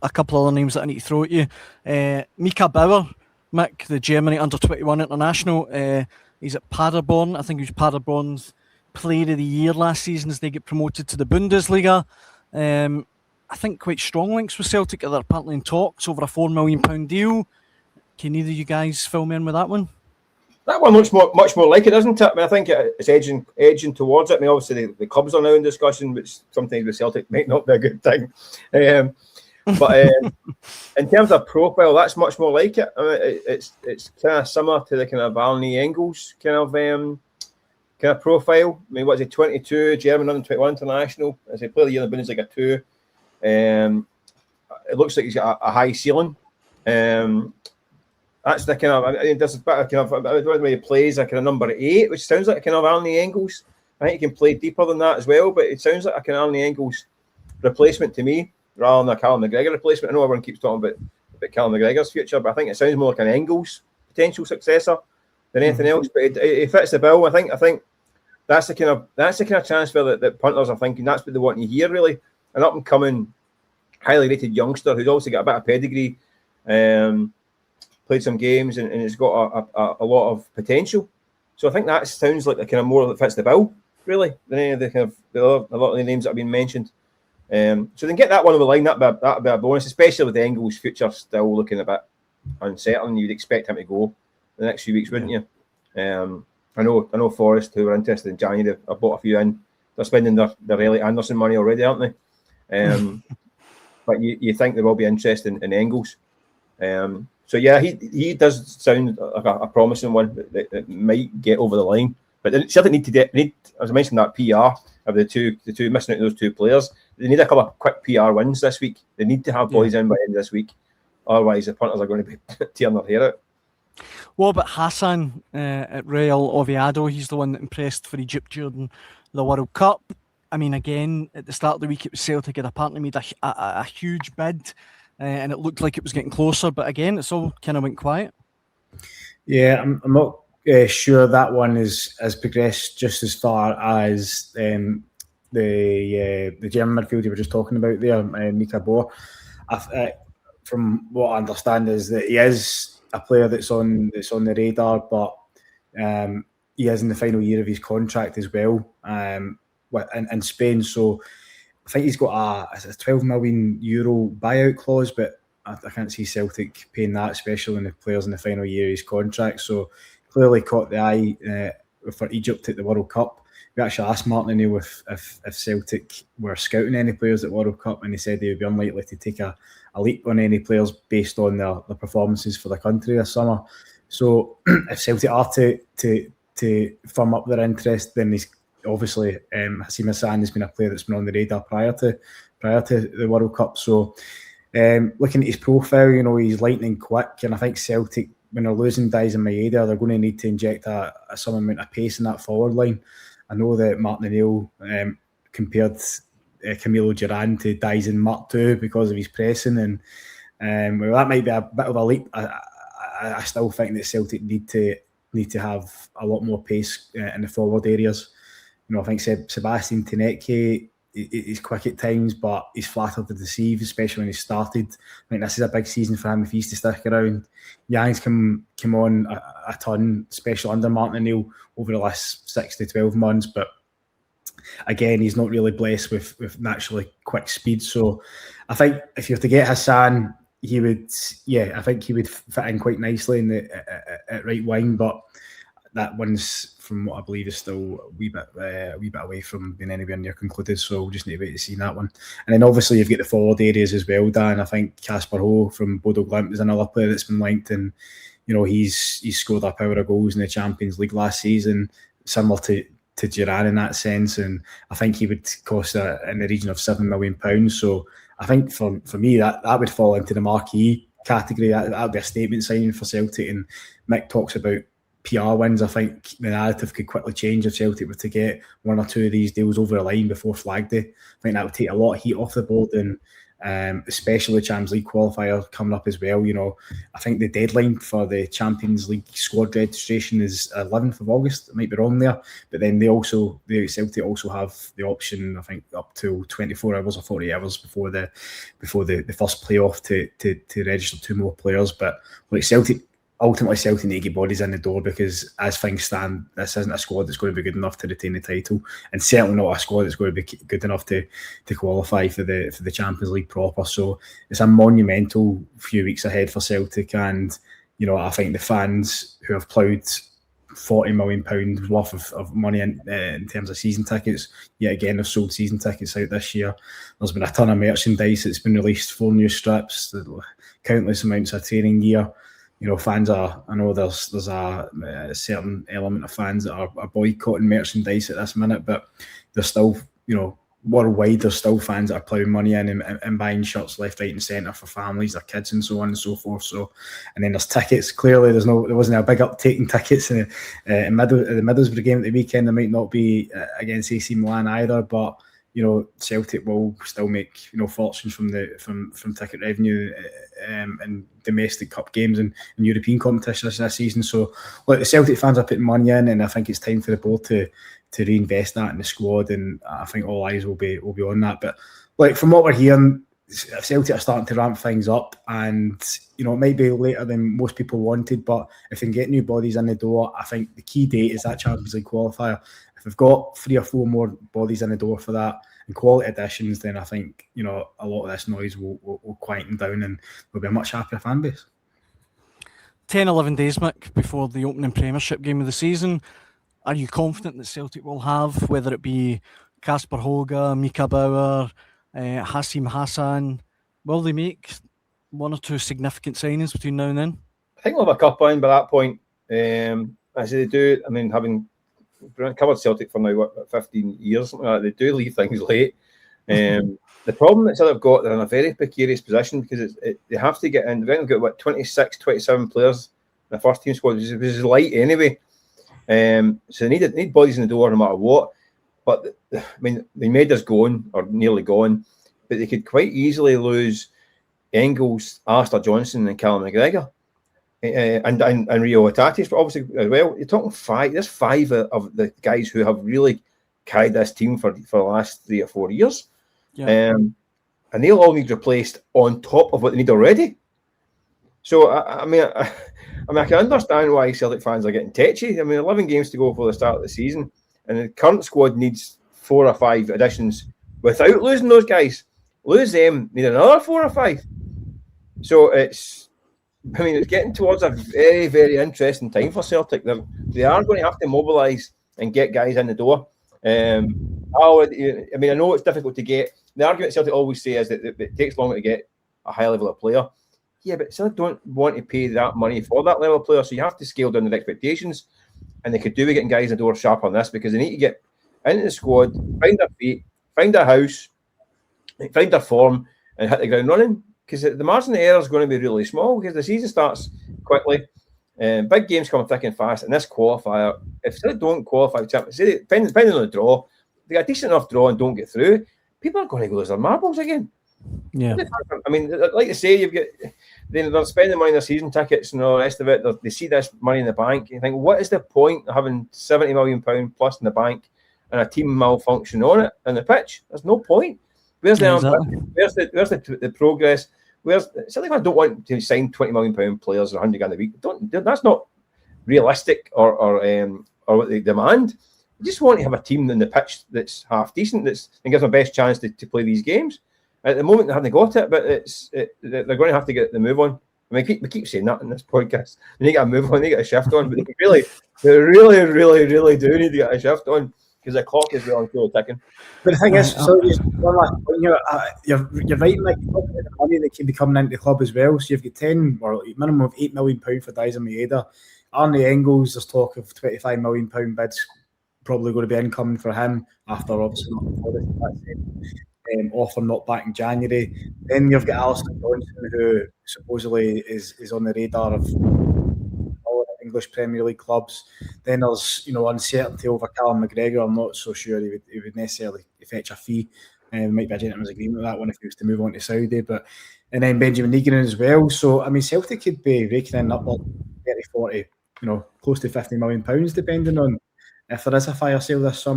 a couple other names that I need to throw at you. Mika Baur, Mick, the Germany under-21 international. He's at Paderborn. I think he was Paderborn's Player of the Year last season as they get promoted to the Bundesliga. I think quite strong links with Celtic. They're apparently in talks over a £4 million deal. Can either of you guys fill me in with that one? That one looks much more like it, doesn't it? I mean, I think it's edging towards it. I mean, obviously the clubs are now in discussion, which sometimes with Celtic might not be a good thing. But in terms of profile, that's much more like it. I mean, it's kind of similar to the kind of Arnie Engels kind of profile. I mean, what is he? 22, German under 21 international. As he played the year in the Bundesliga 2. It looks like he's got a high ceiling. That's the kind of. I mean, there's a bit of kind of the way he plays, like a number 8, which sounds like a kind of Arnie Engels. I think he can play deeper than that as well, but it sounds like a kind of Arnie Engels replacement to me, rather than a Callum McGregor replacement. I know everyone keeps talking about Callum McGregor's future, but I think it sounds more like an Engels potential successor than anything else. But he fits the bill. I think that's the kind of transfer that punters are thinking. That's what they want to hear, really. An up and coming, highly rated youngster who's also got a bit of pedigree, played some games and has got a lot of potential. So I think that sounds like the kind of more that fits the bill, really, than any of the kind of a lot of the names that have been mentioned. So then get that one over the line. That'd be a bonus, especially with Engels' future still looking a bit uncertain. You'd expect him to go the next few weeks, wouldn't you? I know Forest, who were interested in January, have bought a few in. They're spending their Elliot Anderson money already, aren't they? But you think they will be interested in Engels. So yeah, he does sound like a promising one that might get over the line. But they certainly need, as I mentioned, that PR of the two missing out those two players. They need a couple of quick PR wins this week. They need to have Bhoys in by the end of this week. Otherwise, the punters are going to be tearing their hair out. What about Hassan at Real Oviedo? He's the one that impressed for Egypt during the World Cup. I mean, again, at the start of the week, it was Celtic had apparently made a huge bid, and it looked like it was getting closer. But again, it's all kind of went quiet. Yeah, I'm not sure that one has progressed just as far as the German midfield you were just talking about there, Mika Baur. From what I understand is that he is a player that's on the radar, but he is in the final year of his contract as well in Spain. So I think he's got a €12 million buyout clause, but I can't see Celtic paying that, especially when the player's in the final year of his contract. So clearly caught the eye for Egypt at the World Cup. We actually asked Martin O'Neill if Celtic were scouting any players at World Cup, and he said they would be unlikely to take a leap on any players based on their performances for the country this summer. So if Celtic are to firm up their interest, then he's obviously Haissem Hassan has been a player that's been on the radar prior to the World Cup. So looking at his profile, he's lightning quick, and I think Celtic, when they're losing Diaz and Maeda, they're going to need to inject some amount of pace in that forward line. I know that Martin O'Neill compared Camilo Duran to Diaz and Mark too because of his pressing, and well, that might be a bit of a leap. I still think that Celtic need to have a lot more pace in the forward areas. I think Sebastian Teneke is quick at times, but he's flattered to deceive, especially when he started. I think this is a big season for him if he's to stick around. Yang's come on a ton, especially under Martin O'Neill over the last 6 to 12 months. But again, he's not really blessed with naturally quick speed. So I think if you have to get Hassan, I think he would fit in quite nicely at right wing. But that one's, from what I believe, is still a wee bit away from being anywhere near concluded. So we'll just need to wait to see that one. And then obviously you've got the forward areas as well, Dan. I think Kasper Hogh from Bodo Glimt is another player that's been linked, and he's scored a power of goals in the Champions League last season, similar to Duran in that sense. And I think he would cost in the region of £7 million. So I think for me that would fall into the marquee category. That would be a statement signing for Celtic. And Mick talks about PR wins. I think the narrative could quickly change if Celtic were to get one or two of these deals over the line before flag day. I think that would take a lot of heat off the board, and especially the Champions League qualifier coming up as well. I think the deadline for the Champions League squad registration is 11th of August. I might be wrong there, but then the Celtic also have the option, I think, up to 24 hours or 40 hours before the first playoff to register 2 more players. But ultimately Celtic need to get bodies in the door, because as things stand, this isn't a squad that's going to be good enough to retain the title, and certainly not a squad that's going to be good enough to qualify for the Champions League proper. So it's a monumental few weeks ahead for Celtic, and I think the fans who have ploughed £40 million worth of money in terms of season tickets, yet again have sold season tickets out this year. There's been a ton of merchandise that's been released, 4 new strips, countless amounts of training gear. Fans I know there's a certain element of fans that are boycotting merchandise at this minute, but there's still, worldwide, there's still fans that are ploughing money in and buying shirts left, right and centre for families, their kids and so on and so forth. So, and then there's tickets. Clearly there wasn't a big uptake in tickets in the Middlesbrough game at the weekend. There might not be against AC Milan either, but Celtic will still make fortunes from ticket revenue in domestic cup games and European competitions this season. So the Celtic fans are putting money in, and I think it's time for the board to reinvest that in the squad, and I think all eyes will be on that. But from what we're hearing, Celtic are starting to ramp things up, and it might be later than most people wanted, but if they can get new bodies in the door, I think the key date is that Champions League qualifier. If we've got 3 or 4 more bodies in the door for that and quality additions, then I think a lot of this noise will quieten down, and there'll be a much happier fan base. 10-11 days, Mick, before the opening Premiership game of the season. Are you confident that Celtic will have, whether it be Kasper Hogh, Mika Baur, Haissem Hassan, will they make 1 or 2 significant signings between now and then? I think we'll have a couple in by that point. As they do, having covered Celtic for now 15 years, something like that, they do leave things late. The problem that Celtic have got, they're in a very precarious position, because they have to get in. They've got 26, 27 players in the first team squad, which is light anyway. So they need bodies in the door no matter what. But Maida's gone, or nearly gone, but they could quite easily lose Engels, Alistair Johnson, and Callum McGregor, and Rio Atatis, but obviously as well. You're talking 5. There's 5 of the guys who have really carried this team for the last 3 or 4 years, and they'll all need replaced on top of what they need already. So I can understand why Celtic fans are getting tetchy. 11 games to go for the start of the season, and the current squad needs 4 or 5 additions without losing those guys. Lose them, need another 4 or 5. So it's getting towards a very, very interesting time for Celtic. They are going to have to mobilise and get guys in the door. I know it's difficult to get. The argument Celtic always say is that it takes longer to get a high level of player. Yeah, but Celtic don't want to pay that money for that level of player, so you have to scale down their expectations. And they could do with getting guys in the door sharp on this, because they need to get into the squad, find their feet, find their house, find their form, and hit the ground running. Because the margin of error is going to be really small, because the season starts quickly. Big games come thick and fast, and this qualifier, if they don't qualify, depending on the draw, they get a decent enough draw and don't get through, people are going to lose their marbles again. Yeah. Like I say, they're spending money on their season tickets and all the rest of it. They see this money in the bank. You think, what is the point of having £70 million plus in the bank and a team malfunction on it and the pitch? There's no point. Where's the progress? Celtic fans don't want to sign £20 million players or £100,000 a week. That's not realistic or what they demand. You just want to have a team in the pitch that's half decent, and gives them the best chance to play these games. At the moment, they haven't got it, but they're going to have to get the move on. We keep saying that in this podcast. They need to get a move on, they need to get a shift on, but they really do need to get a shift on, because the clock is well and truly ticking. But the thing is, so just one last point here, you're right, Mike, the money that can be coming into the club as well. So you've got 10 or minimum of £8 million for Haissem Hassan. Arnie Engels, there's talk of £25 million bids probably going to be incoming for him after obviously not offer not back in January. Then you've got Alistair Johnson, who supposedly is on the radar of all the English Premier League clubs. Then there's uncertainty over Callum McGregor. I'm not so sure he would necessarily fetch a fee There might be a gentleman's agreement with that one if he was to move on to Saudi, and then Benjamin Negan as well. So I mean, Celtic could be raking in upward 30, 40, close to £50 million, depending on if there is a fire sale this summer.